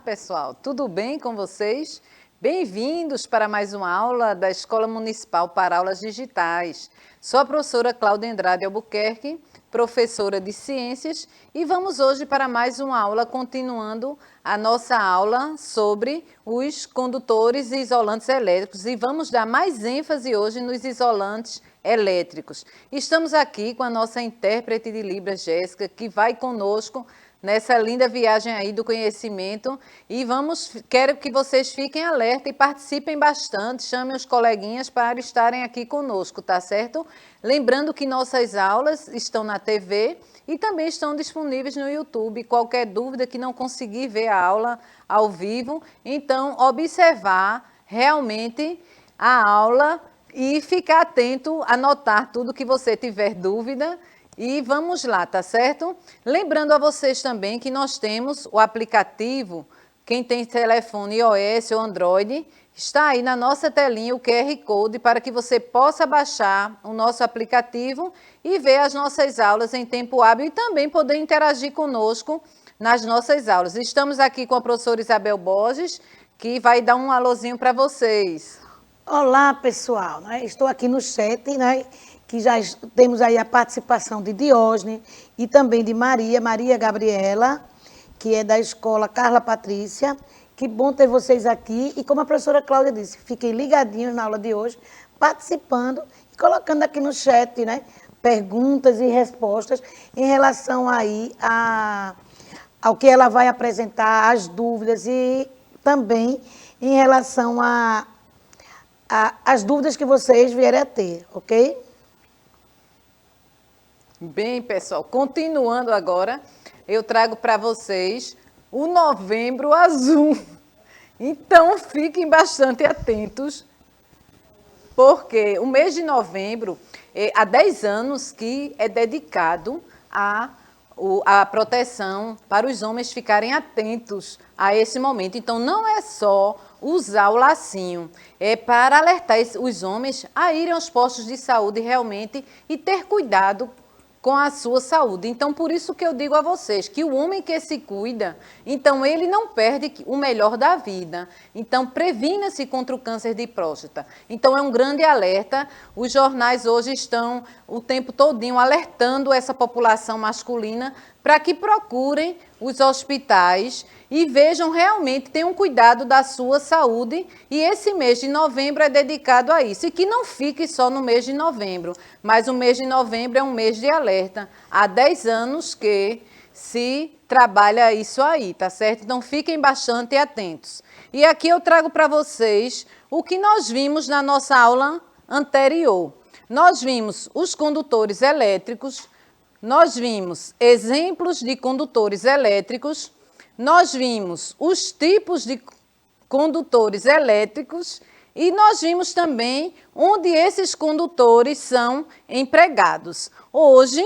pessoal, tudo bem com vocês? Bem-vindos para mais uma aula da Escola Municipal para Aulas Digitais. Sou a professora Cláudia Andrade Albuquerque, professora de Ciências, e vamos hoje para mais uma aula, continuando a nossa aula sobre os condutores e isolantes elétricos, e vamos dar mais ênfase hoje nos isolantes elétricos. Estamos aqui com a nossa intérprete de Libras, Jéssica, que vai conosco nessa linda viagem aí do conhecimento, e quero que vocês fiquem alerta e participem bastante, chamem os coleguinhas para estarem aqui conosco, tá certo? Lembrando que nossas aulas estão na TV e também estão disponíveis no YouTube. Qualquer dúvida que não conseguir ver a aula ao vivo, então observar realmente a aula e ficar atento, anotar tudo que você tiver dúvida. E vamos lá, tá certo? Lembrando a vocês também que nós temos o aplicativo, quem tem telefone iOS ou Android, está aí na nossa telinha o QR Code para que você possa baixar o nosso aplicativo e ver as nossas aulas em tempo hábil e também poder interagir conosco nas nossas aulas. Estamos aqui com a professora Isabel Borges, que vai dar um alôzinho para vocês. Olá, pessoal. Estou aqui no chat, que já temos aí a participação de Diógenes e também de Maria Gabriela, que é da escola Carla Patrícia. Que bom ter vocês aqui. E como a professora Cláudia disse, fiquem ligadinhos na aula de hoje, participando e colocando aqui no chat, perguntas e respostas em relação aí ao que ela vai apresentar, as dúvidas e também em relação às dúvidas que vocês vierem a ter, ok? Bem, pessoal, continuando agora, eu trago para vocês o Novembro Azul. Então, fiquem bastante atentos, porque o mês de novembro, há 10 anos que é dedicado à proteção para os homens ficarem atentos a esse momento. Então, não é só usar o lacinho, é para alertar os homens a irem aos postos de saúde realmente e ter cuidado com a sua saúde. Então, por isso que eu digo a vocês, que o homem que se cuida, então ele não perde o melhor da vida. Então, previna-se contra o câncer de próstata. Então, é um grande alerta. Os jornais hoje estão o tempo todinho alertando essa população masculina para que procurem os hospitais e vejam realmente, tenham cuidado da sua saúde, e esse mês de novembro é dedicado a isso. E que não fique só no mês de novembro, mas o mês de novembro é um mês de alerta. Há 10 anos que se trabalha isso aí, tá certo? Então fiquem bastante atentos. E aqui eu trago para vocês o que nós vimos na nossa aula anterior. Nós vimos os condutores elétricos, nós vimos exemplos de condutores elétricos, nós vimos os tipos de condutores elétricos e nós vimos também onde esses condutores são empregados. Hoje,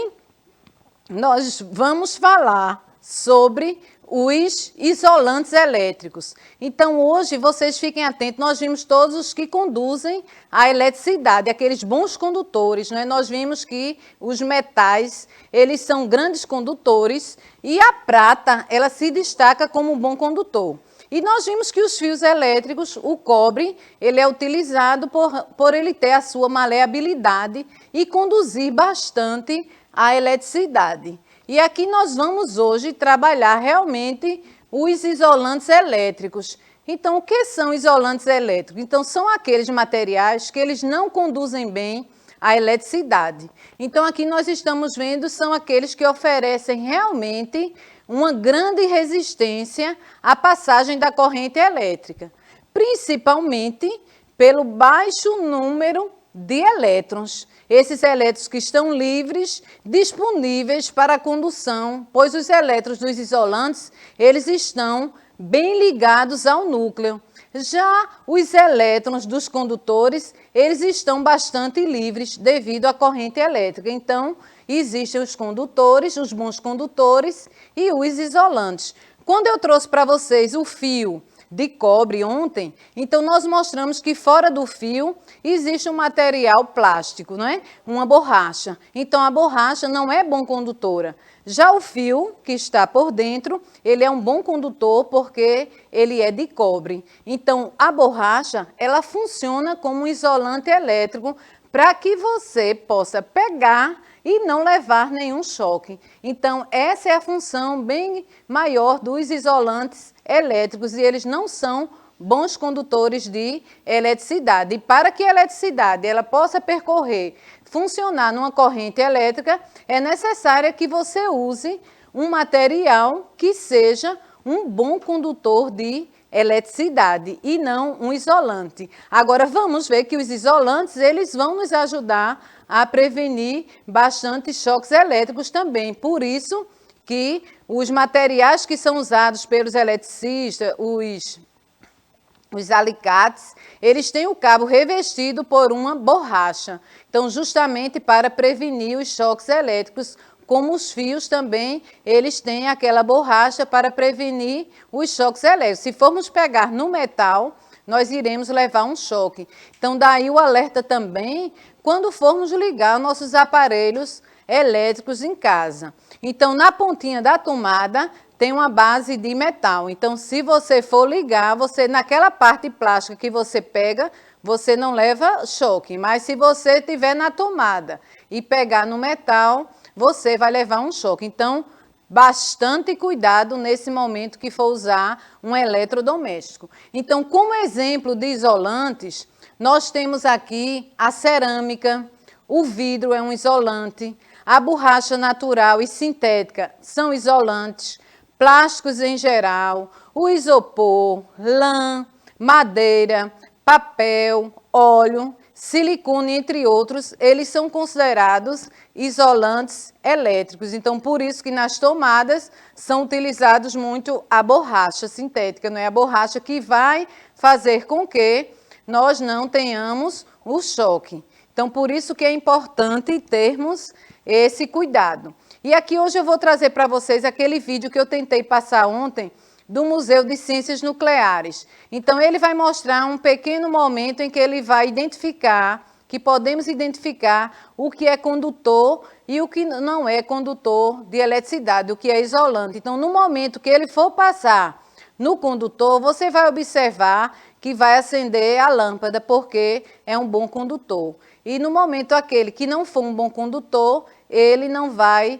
nós vamos falar sobre os isolantes elétricos. Então, hoje, vocês fiquem atentos, nós vimos todos os que conduzem a eletricidade, aqueles bons condutores, Nós vimos que os metais, eles são grandes condutores e a prata, ela se destaca como um bom condutor. E nós vimos que os fios elétricos, o cobre, ele é utilizado por ele ter a sua maleabilidade e conduzir bastante a eletricidade. E aqui nós vamos hoje trabalhar realmente os isolantes elétricos. Então, o que são isolantes elétricos? Então, são aqueles materiais que eles não conduzem bem a eletricidade. Então, aqui nós estamos vendo, são aqueles que oferecem realmente uma grande resistência à passagem da corrente elétrica, principalmente pelo baixo número de elétrons. Esses elétrons que estão livres, disponíveis para a condução, pois os elétrons dos isolantes, eles estão bem ligados ao núcleo. Já os elétrons dos condutores, eles estão bastante livres devido à corrente elétrica. Então, existem os condutores, os bons condutores e os isolantes. Quando eu trouxe para vocês o fio de cobre ontem, então nós mostramos que fora do fio existe um material plástico, não é? Uma borracha. Então a borracha não é bom condutora. Já o fio que está por dentro, ele é um bom condutor porque ele é de cobre. Então a borracha, ela funciona como um isolante elétrico para que você possa pegar e não levar nenhum choque. Então, essa é a função bem maior dos isolantes elétricos e eles não são bons condutores de eletricidade. E para que a eletricidade ela possa percorrer, funcionar numa corrente elétrica, é necessário que você use um material que seja um bom condutor de eletricidade e não um isolante. Agora vamos ver que os isolantes eles vão nos ajudar a prevenir bastante choques elétricos também. Por isso que os materiais que são usados pelos eletricistas, os alicates, eles têm o cabo revestido por uma borracha. Então, justamente para prevenir os choques elétricos, como os fios também, eles têm aquela borracha para prevenir os choques elétricos. Se formos pegar no metal, nós iremos levar um choque. Então, daí o alerta também quando formos ligar nossos aparelhos elétricos em casa. Então, na pontinha da tomada tem uma base de metal. Então, se você for ligar, você naquela parte plástica que você pega, você não leva choque. Mas se você tiver na tomada e pegar no metal, você vai levar um choque. Então, bastante cuidado nesse momento que for usar um eletrodoméstico. Então, como exemplo de isolantes, nós temos aqui a cerâmica, o vidro é um isolante, a borracha natural e sintética são isolantes, plásticos em geral, o isopor, lã, madeira, papel, óleo, silicone, entre outros, eles são considerados isolantes elétricos. Então, por isso que nas tomadas são utilizados muito a borracha sintética, não é a borracha que vai fazer com que nós não tenhamos o choque. Então, por isso que é importante termos esse cuidado. E aqui hoje eu vou trazer para vocês aquele vídeo que eu tentei passar ontem do Museu de Ciências Nucleares. Então, ele vai mostrar um pequeno momento em que ele vai identificar, que podemos identificar o que é condutor e o que não é condutor de eletricidade, o que é isolante. Então, no momento que ele for passar no condutor, você vai observar que vai acender a lâmpada, porque é um bom condutor. E no momento aquele que não for um bom condutor, ele não vai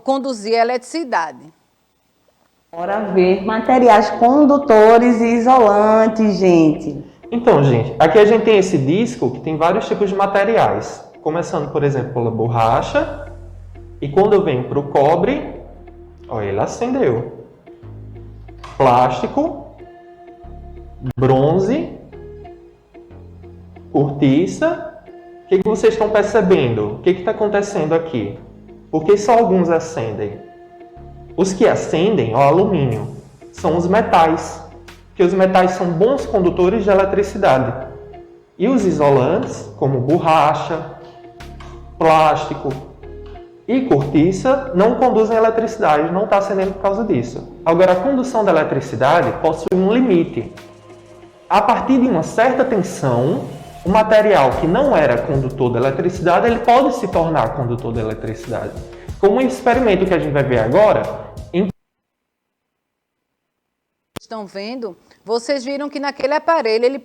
conduzir a eletricidade. Bora ver materiais condutores e isolantes, gente. Então, gente, aqui a gente tem esse disco que tem vários tipos de materiais. Começando, por exemplo, pela borracha. E quando eu venho para o cobre, ó, ele acendeu. Plástico, bronze, cortiça. O que vocês estão percebendo? O que está acontecendo aqui? Por que só alguns acendem? Os que acendem, ó, alumínio, são os metais, que os metais são bons condutores de eletricidade. E os isolantes, como borracha, plástico e cortiça, não conduzem eletricidade, não está acendendo por causa disso. Agora, a condução da eletricidade possui um limite. A partir de uma certa tensão, o material que não era condutor da eletricidade, ele pode se tornar condutor da eletricidade. Como um experimento que a gente vai ver agora. Estão vendo? Vocês viram que naquele aparelho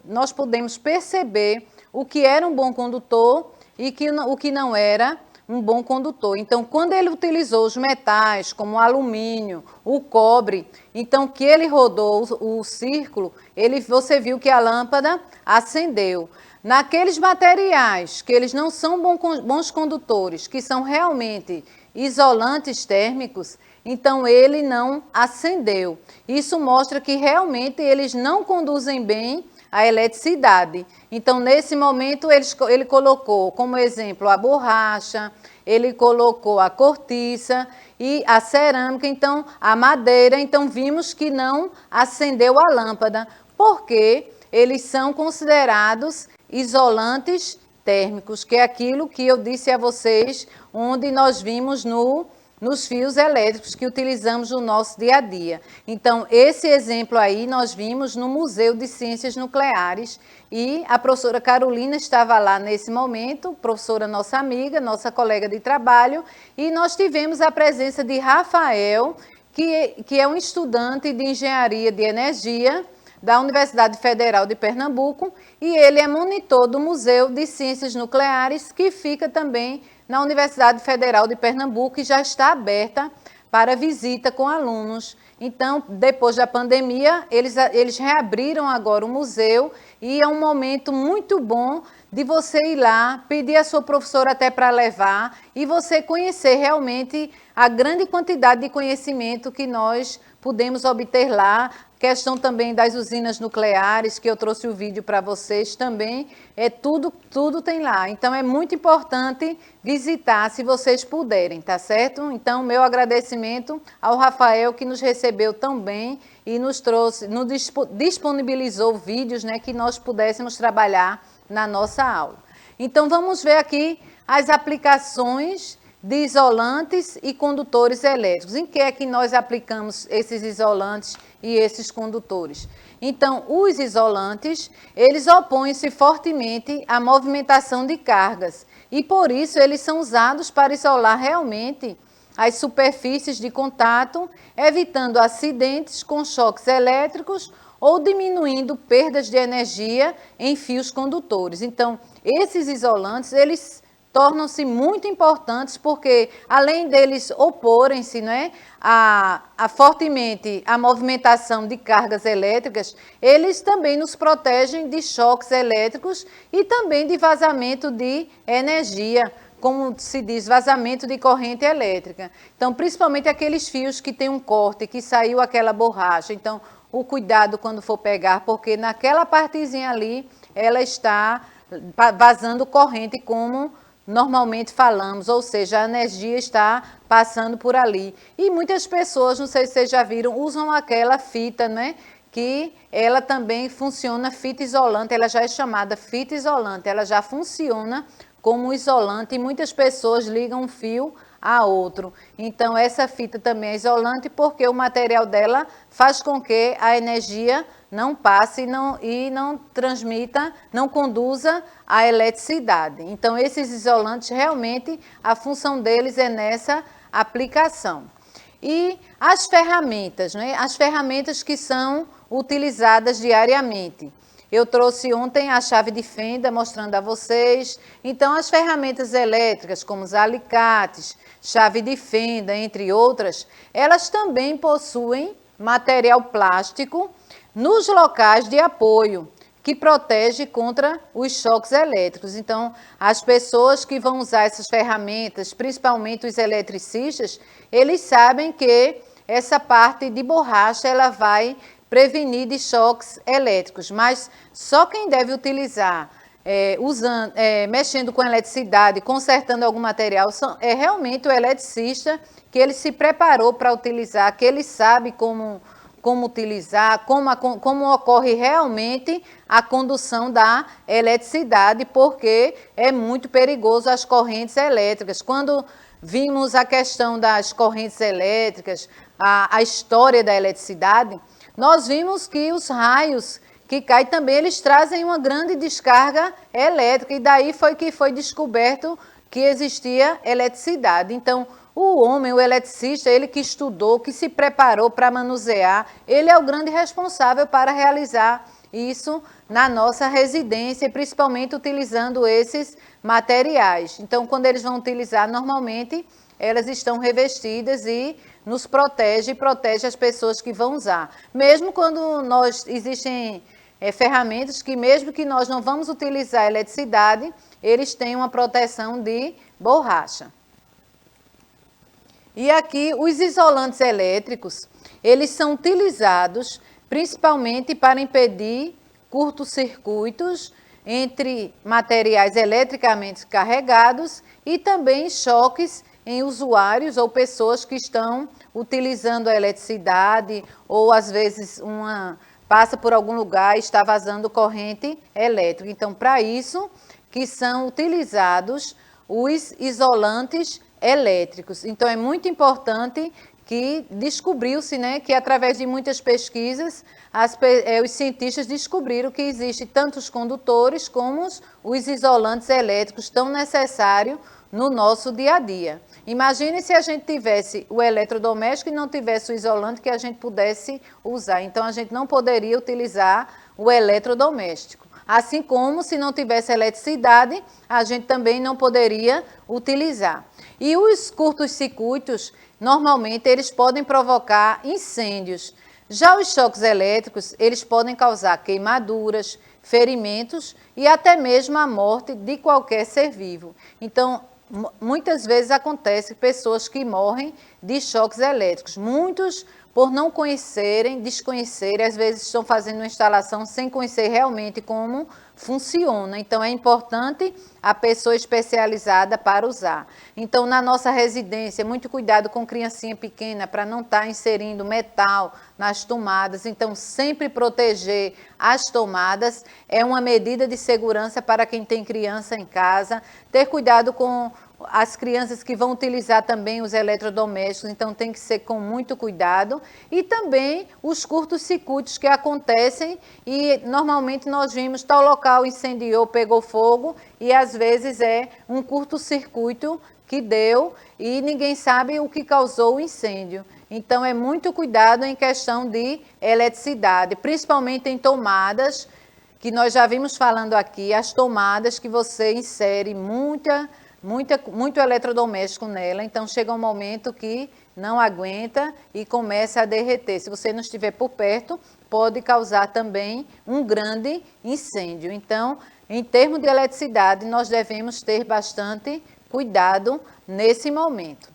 nós podemos perceber o que era um bom condutor e o que não era um bom condutor. Então, quando ele utilizou os metais, como o alumínio, o cobre, então que ele rodou o círculo, você viu que a lâmpada acendeu. Naqueles materiais que eles não são bons condutores, que são realmente isolantes térmicos, então ele não acendeu. Isso mostra que realmente eles não conduzem bem a eletricidade. Então, nesse momento, ele colocou como exemplo a borracha, ele colocou a cortiça e a cerâmica, então a madeira. Então, vimos que não acendeu a lâmpada, porque eles são considerados isolantes térmicos, que é aquilo que eu disse a vocês, onde nós vimos no nos fios elétricos que utilizamos no nosso dia a dia. Então, esse exemplo aí nós vimos no Museu de Ciências Nucleares e a professora Carolina estava lá nesse momento, professora nossa amiga, nossa colega de trabalho, e nós tivemos a presença de Rafael, que é um estudante de Engenharia de Energia da Universidade Federal de Pernambuco, e ele é monitor do Museu de Ciências Nucleares, que fica também na Universidade Federal de Pernambuco e já está aberta para visita com alunos. Então, depois da pandemia, eles reabriram agora o museu e é um momento muito bom de você ir lá, pedir a sua professora até para levar e você conhecer realmente a grande quantidade de conhecimento que nós podemos obter lá. Questão também das usinas nucleares, que eu trouxe o vídeo para vocês também, tudo tem lá. Então, é muito importante visitar, se vocês puderem, tá certo? Então, meu agradecimento ao Rafael, que nos recebeu tão bem e nos disponibilizou vídeos, né, que nós pudéssemos trabalhar na nossa aula. Então, vamos ver aqui as aplicações de isolantes e condutores elétricos. Em que é que nós aplicamos esses isolantes e esses condutores? Então, os isolantes, eles opõem-se fortemente à movimentação de cargas e, por isso, eles são usados para isolar realmente as superfícies de contato, evitando acidentes com choques elétricos ou diminuindo perdas de energia em fios condutores. Então, esses isolantes, eles tornam-se muito importantes porque, além deles oporem-se, né, fortemente à movimentação de cargas elétricas, eles também nos protegem de choques elétricos e também de vazamento de energia, como se diz, vazamento de corrente elétrica. Então, principalmente aqueles fios que tem um corte, que saiu aquela borracha. Então, o cuidado quando for pegar, porque naquela partezinha ali, ela está vazando corrente, como normalmente falamos, ou seja, a energia está passando por ali. E muitas pessoas, não sei se vocês já viram, usam aquela fita, né? Que ela também funciona, fita isolante, ela já é chamada fita isolante, ela já funciona como isolante e muitas pessoas ligam um fio a outro. Então, essa fita também é isolante porque o material dela faz com que a energia não passe e não transmita, não conduza a eletricidade. Então, esses isolantes, realmente, a função deles é nessa aplicação. E as ferramentas, né? As ferramentas que são utilizadas diariamente. Eu trouxe ontem a chave de fenda mostrando a vocês. Então, as ferramentas elétricas, como os alicates, chave de fenda, entre outras, elas também possuem material plástico nos locais de apoio, que protege contra os choques elétricos. Então, as pessoas que vão usar essas ferramentas, principalmente os eletricistas, eles sabem que essa parte de borracha ela vai prevenir de choques elétricos, mas só quem deve utilizar, mexendo com eletricidade, consertando algum material, é realmente o eletricista, que ele se preparou para utilizar, que ele sabe como utilizar, como ocorre realmente a condução da eletricidade, porque é muito perigoso as correntes elétricas. Quando vimos a questão das correntes elétricas, a história da eletricidade, nós vimos que os raios que caem também, eles trazem uma grande descarga elétrica, e daí foi que foi descoberto que existia eletricidade. Então, o homem, o eletricista, ele que estudou, que se preparou para manusear, ele é o grande responsável para realizar isso na nossa residência, principalmente utilizando esses materiais. Então, quando eles vão utilizar, normalmente, elas estão revestidas e nos protege e protege as pessoas que vão usar. Mesmo quando existem ferramentas que, mesmo que nós não vamos utilizar a eletricidade, eles têm uma proteção de borracha. E aqui, os isolantes elétricos, eles são utilizados principalmente para impedir curtos-circuitos entre materiais eletricamente carregados e também choques em usuários ou pessoas que estão utilizando a eletricidade, ou às vezes passa por algum lugar e está vazando corrente elétrica. Então, para isso que são utilizados os isolantes elétricos. Então, é muito importante que descobriu-se, né, que através de muitas pesquisas, os cientistas descobriram que existem tanto os condutores como os isolantes elétricos tão necessários no nosso dia a dia. Imagine se a gente tivesse o eletrodoméstico e não tivesse o isolante que a gente pudesse usar. Então, a gente não poderia utilizar o eletrodoméstico. Assim como, se não tivesse eletricidade, a gente também não poderia utilizar. E os curtos-circuitos, normalmente, eles podem provocar incêndios. Já os choques elétricos, eles podem causar queimaduras, ferimentos e até mesmo a morte de qualquer ser vivo. Então, muitas vezes acontece pessoas que morrem de choques elétricos. Muitos, por não conhecerem, desconhecerem, às vezes estão fazendo uma instalação sem conhecer realmente como funciona. Então, é importante a pessoa especializada para usar. Então, na nossa residência, muito cuidado com criancinha pequena para não estar inserindo metal nas tomadas. Então, sempre proteger as tomadas é uma medida de segurança para quem tem criança em casa. Ter cuidado com as crianças que vão utilizar também os eletrodomésticos, então tem que ser com muito cuidado. E também os curtos-circuitos que acontecem e normalmente nós vimos tal local incendiou, pegou fogo e às vezes é um curto-circuito que deu e ninguém sabe o que causou o incêndio. Então é muito cuidado em questão de eletricidade, principalmente em tomadas, que nós já vimos falando aqui, as tomadas que você insere muito eletrodoméstico nela, então chega um momento que não aguenta e começa a derreter. Se você não estiver por perto, pode causar também um grande incêndio. Então, em termos de eletricidade, nós devemos ter bastante cuidado nesse momento.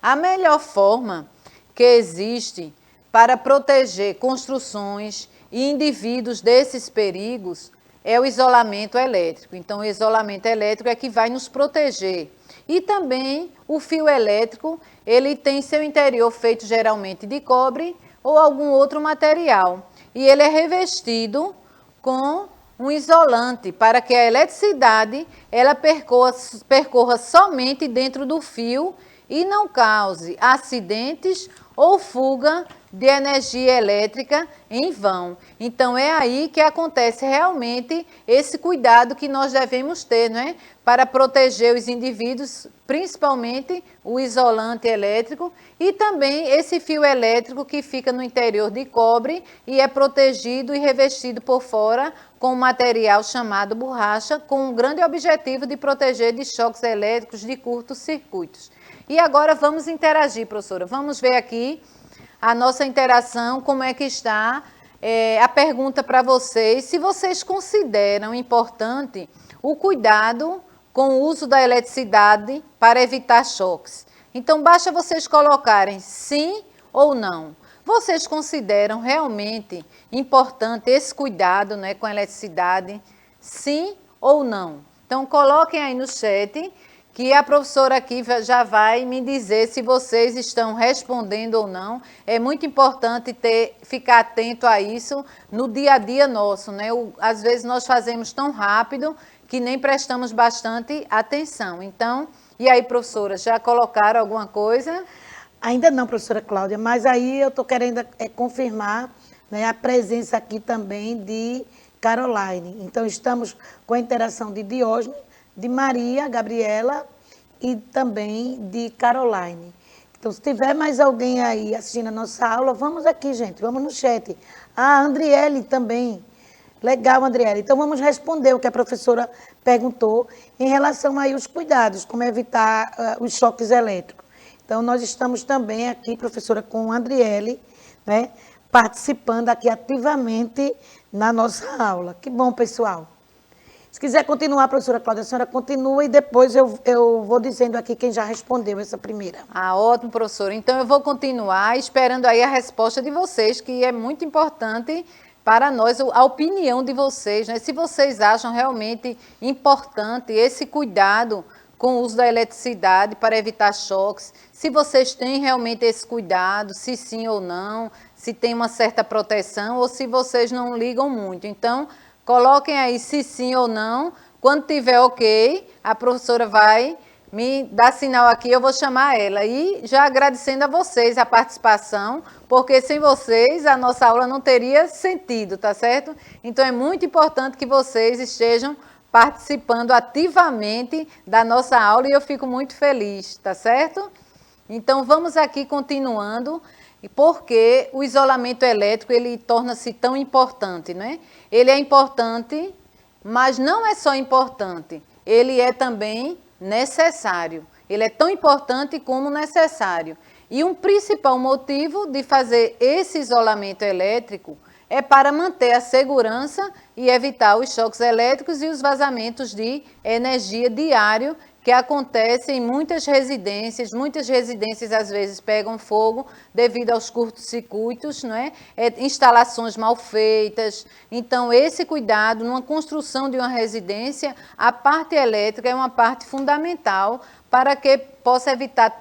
A melhor forma que existe para proteger construções e indivíduos desses perigos é o isolamento elétrico. Então, o isolamento elétrico é que vai nos proteger. E também o fio elétrico, ele tem seu interior feito geralmente de cobre ou algum outro material. E ele é revestido com um isolante para que a eletricidade ela percorra somente dentro do fio e não cause acidentes ou fuga de energia elétrica em vão. Então, é aí que acontece realmente esse cuidado que nós devemos ter, não é? Para proteger os indivíduos, principalmente o isolante elétrico e também esse fio elétrico que fica no interior de cobre e é protegido e revestido por fora com um material chamado borracha, com um grande objetivo de proteger de choques elétricos, de curtos circuitos. E agora vamos interagir, professora. Vamos ver aqui a nossa interação, como é que está a pergunta para vocês. Se vocês consideram importante o cuidado com o uso da eletricidade para evitar choques. Então, basta vocês colocarem sim ou não. Vocês consideram realmente importante esse cuidado, né, com a eletricidade? Sim ou não? Então, coloquem aí no chat que a professora aqui já vai me dizer se vocês estão respondendo ou não. É muito importante ficar atento a isso no dia a dia nosso, né? Às vezes nós fazemos tão rápido que nem prestamos bastante atenção. Então, e aí, professora, já colocaram alguma coisa? Ainda não, professora Cláudia, mas aí eu estou querendo confirmar, né, a presença aqui também de Caroline. Então, estamos com a interação de Diógenes, de Maria, Gabriela e também de Caroline. Então, se tiver mais alguém aí assistindo a nossa aula, vamos aqui, gente, vamos no chat. A Andriele também. Legal, Andriele. Então, vamos responder o que a professora perguntou em relação aí aos cuidados, como evitar os choques elétricos. Então, nós estamos também aqui, professora, com a Andriele, né, participando aqui ativamente na nossa aula. Que bom, pessoal. Se quiser continuar, professora Cláudia, a senhora continua e depois eu vou dizendo aqui quem já respondeu essa primeira. Ah, ótimo, professora. Então, eu vou continuar esperando aí a resposta de vocês, que é muito importante para nós, a opinião de vocês, né? Se vocês acham realmente importante esse cuidado com o uso da eletricidade para evitar choques, se vocês têm realmente esse cuidado, se sim ou não, se tem uma certa proteção ou se vocês não ligam muito. Então, coloquem aí se sim ou não, Quando tiver ok, a professora vai me dar sinal aqui, eu vou chamar ela. E já agradecendo a vocês a participação, porque sem vocês a nossa aula não teria sentido, tá certo? Então é muito importante que vocês estejam participando ativamente da nossa aula e eu fico muito feliz, tá certo? Então vamos aqui continuando, porque o isolamento elétrico ele torna-se tão importante, né? Ele é importante, mas não é só importante, ele é também necessário. Ele é tão importante como necessário. E um principal motivo de fazer esse isolamento elétrico é para manter a segurança e evitar os choques elétricos e os vazamentos de energia diário que acontecem em muitas residências às vezes pegam fogo devido aos curtos-circuitos, não é? Instalações mal feitas. Então, esse cuidado numa construção de uma residência, a parte elétrica é uma parte fundamental para que possa evitar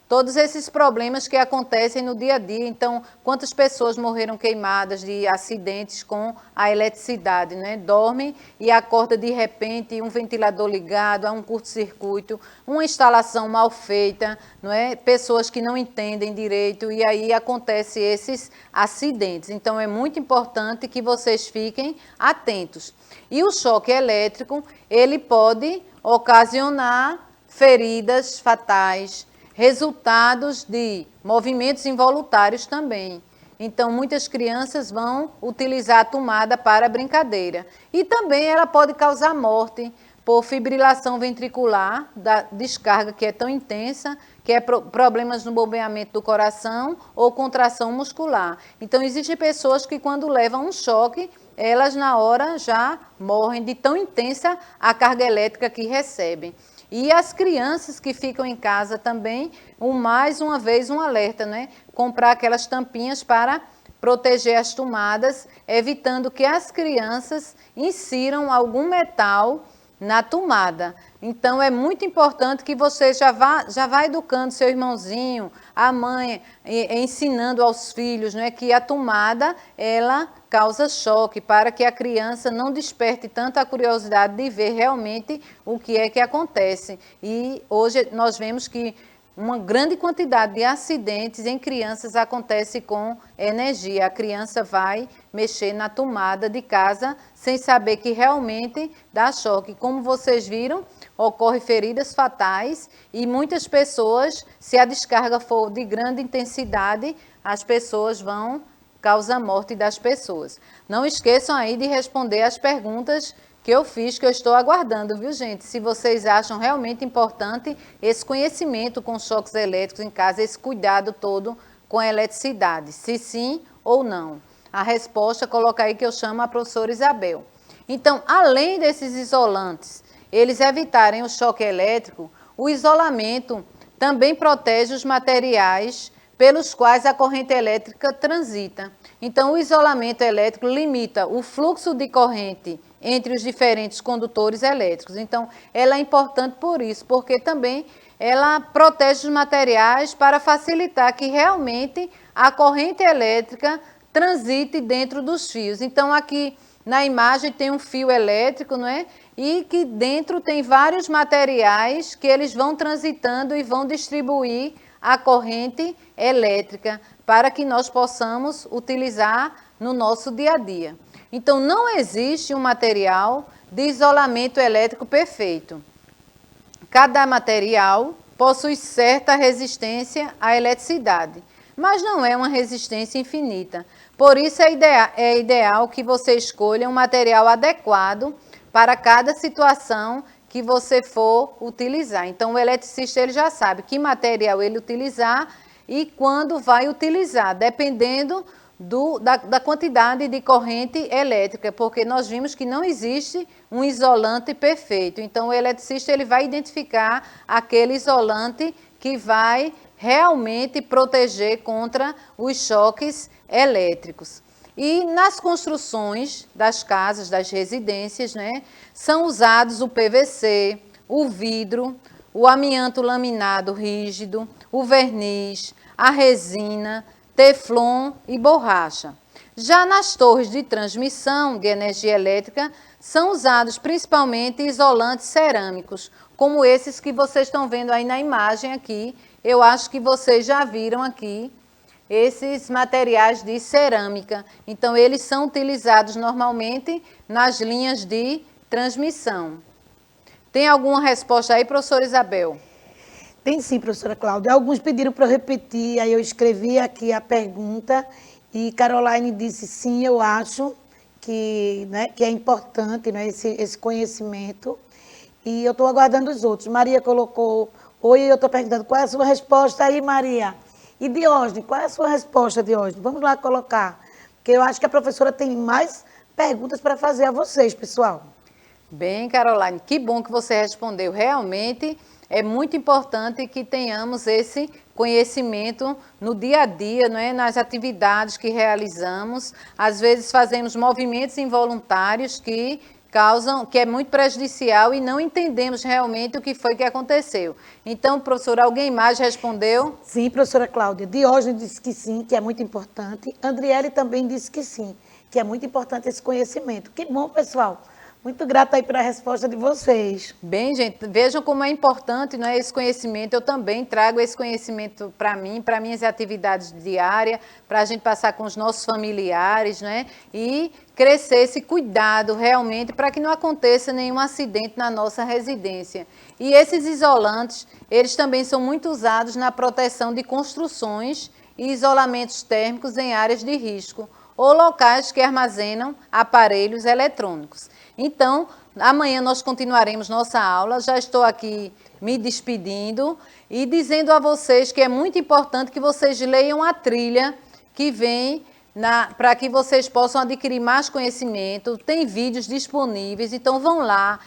todos esses problemas que acontecem no dia a dia. Então, quantas pessoas morreram queimadas de acidentes com a eletricidade, né? Dorme e acorda de repente um ventilador ligado, há um curto-circuito, uma instalação mal feita, não é? Pessoas que não entendem direito e aí acontecem esses acidentes. Então, é muito importante que vocês fiquem atentos. E o choque elétrico, ele pode ocasionar feridas fatais, resultados de movimentos involuntários também. Então, muitas crianças vão utilizar a tomada para brincadeira. E também ela pode causar morte por fibrilação ventricular, da descarga que é tão intensa, que é problemas no bombeamento do coração ou contração muscular. Então, existem pessoas que quando levam um choque, elas na hora já morrem de tão intensa a carga elétrica que recebem. E as crianças que ficam em casa também, mais uma vez um alerta, né? Comprar aquelas tampinhas para proteger as tomadas, evitando que as crianças insiram algum metal na tomada. Então, é muito importante que você já vá educando seu irmãozinho, a mãe, ensinando aos filhos, né, que a tomada, ela causa choque, para que a criança não desperte tanta curiosidade de ver realmente o que é que acontece. E hoje nós vemos que uma grande quantidade de acidentes em crianças acontece com energia. A criança vai mexer na tomada de casa sem saber que realmente dá choque. Como vocês viram, ocorrem feridas fatais e muitas pessoas, se a descarga for de grande intensidade, as pessoas vão causar a morte das pessoas. Não esqueçam aí de responder as perguntas que eu fiz, que eu estou aguardando, viu, gente? Se vocês acham realmente importante esse conhecimento com choques elétricos em casa, esse cuidado todo com a eletricidade, se sim ou não. A resposta, coloca aí que eu chamo a professora Isabel. Então, além desses isolantes, eles evitarem o choque elétrico, o isolamento também protege os materiais pelos quais a corrente elétrica transita. Então, o isolamento elétrico limita o fluxo de corrente entre os diferentes condutores elétricos. Então, ela é importante por isso, porque também ela protege os materiais para facilitar que realmente a corrente elétrica transite dentro dos fios. Então, aqui na imagem tem um fio elétrico, não é? E que dentro tem vários materiais que eles vão transitando e vão distribuir a corrente elétrica para que nós possamos utilizar no nosso dia a dia. Então, não existe um material de isolamento elétrico perfeito. Cada material possui certa resistência à eletricidade, mas não é uma resistência infinita. Por isso, é ideal que você escolha um material adequado para cada situação que você for utilizar. Então, o eletricista ele já sabe que material ele utilizar e quando vai utilizar, dependendo da quantidade de corrente elétrica, porque nós vimos que não existe um isolante perfeito. Então, o eletricista ele vai identificar aquele isolante que vai realmente proteger contra os choques elétricos. E nas construções das casas, das residências, né, são usados o PVC, o vidro, o amianto laminado rígido, o verniz, a resina, teflon e borracha. Já nas torres de transmissão de energia elétrica, são usados principalmente isolantes cerâmicos, como esses que vocês estão vendo aí na imagem aqui. Eu acho que vocês já viram aqui esses materiais de cerâmica. Então, eles são utilizados normalmente nas linhas de transmissão. Tem alguma resposta aí, professora Isabel? Tem sim, professora Cláudia. Alguns pediram para eu repetir, aí eu escrevi aqui a pergunta e Caroline disse sim, eu acho que, né, que é importante, né, esse conhecimento. E eu estou aguardando os outros. Maria colocou, oi, eu estou perguntando, qual é a sua resposta aí, Maria? E Diógenes, qual é a sua resposta, Diógenes? Vamos lá colocar, porque eu acho que a professora tem mais perguntas para fazer a vocês, pessoal. Bem, Caroline, que bom que você respondeu. Realmente é muito importante que tenhamos esse conhecimento no dia a dia, não é? Nas atividades que realizamos. Às vezes fazemos movimentos involuntários que é muito prejudicial e não entendemos realmente o que foi que aconteceu. Então, professora, alguém mais respondeu? Sim, professora Cláudia. Diógenes disse que sim, que é muito importante. Andriele também disse que sim, que é muito importante esse conhecimento. Que bom, pessoal. Muito grata aí pela resposta de vocês. Bem, gente, vejam como é importante, não é, esse conhecimento. Eu também trago esse conhecimento para mim, para minhas atividades diárias, para a gente passar com os nossos familiares, né? E crescer esse cuidado realmente para que não aconteça nenhum acidente na nossa residência. E esses isolantes, eles também são muito usados na proteção de construções e isolamentos térmicos em áreas de risco ou locais que armazenam aparelhos eletrônicos. Então, amanhã nós continuaremos nossa aula. Já estou aqui me despedindo e dizendo a vocês que é muito importante que vocês leiam a trilha que vem para que vocês possam adquirir mais conhecimento. Tem vídeos disponíveis, então vão lá,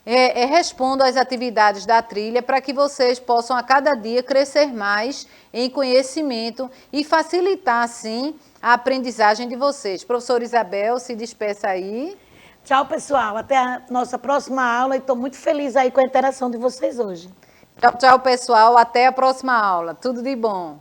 respondam às atividades da trilha para que vocês possam a cada dia crescer mais em conhecimento e facilitar, assim, a aprendizagem de vocês. Professora Isabel, se despeça aí. Tchau, pessoal. Até a nossa próxima aula e estou muito feliz aí com a interação de vocês hoje. Tchau, tchau, pessoal. Até a próxima aula. Tudo de bom.